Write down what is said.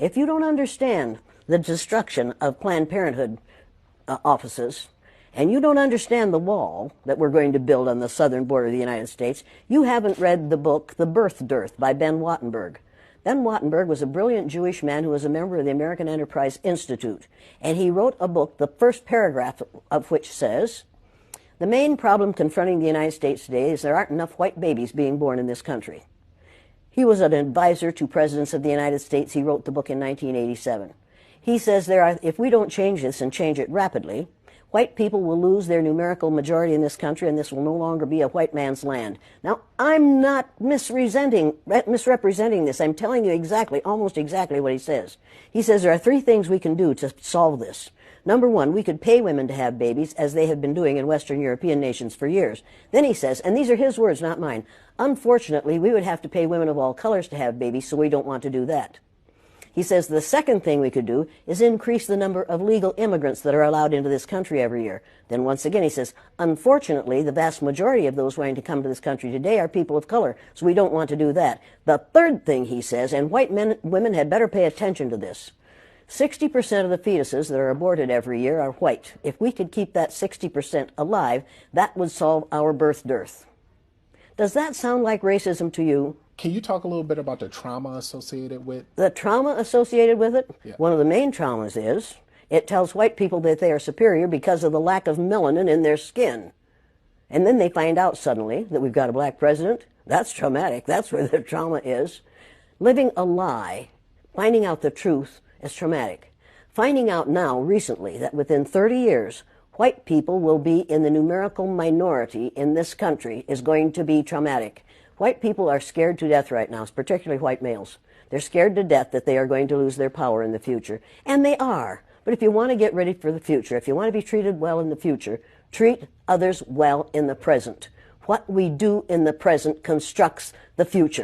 If you don't understand the destruction of Planned Parenthood offices, and you don't understand the wall that we're going to build on the southern border of the United States, you haven't read the book The Birth Dearth by Ben Wattenberg. Ben Wattenberg was a brilliant Jewish man who was a member of the American Enterprise Institute, and he wrote a book, the first paragraph of which says, "The main problem confronting the United States today is there aren't enough white babies being born in this country." He was an advisor to presidents of the United States. He wrote the book in 1987. He says if we don't change this and change it rapidly, white people will lose their numerical majority in this country, and this will no longer be a white man's land. Now, I'm not misrepresenting this. I'm telling you exactly, almost exactly what he says. He says there are three things we can do to solve this. Number one, we could pay women to have babies, as they have been doing in Western European nations for years. Then he says, and these are his words, not mine, unfortunately, we would have to pay women of all colors to have babies, so we don't want to do that. He says the second thing we could do is increase the number of legal immigrants that are allowed into this country every year. Then once again he says, unfortunately, the vast majority of those wanting to come to this country today are people of color, so we don't want to do that. The third thing he says, and women had better pay attention to this, 60% of the fetuses that are aborted every year are white. If we could keep that 60% alive, that would solve our birth dearth. Does that sound like racism to you? Can you talk a little bit about the trauma associated with? The trauma associated with it? Yeah. One of the main traumas is it tells white people that they are superior because of the lack of melanin in their skin. And then they find out suddenly that we've got a black president. That's traumatic. That's where the trauma is. Living a lie, finding out the truth, is traumatic. Finding out now, recently, that within 30 years, white people will be in the numerical minority in this country is going to be traumatic. White people are scared to death right now, particularly white males. They're scared to death that they are going to lose their power in the future. And they are. But if you want to get ready for the future, if you want to be treated well in the future, treat others well in the present. What we do in the present constructs the future.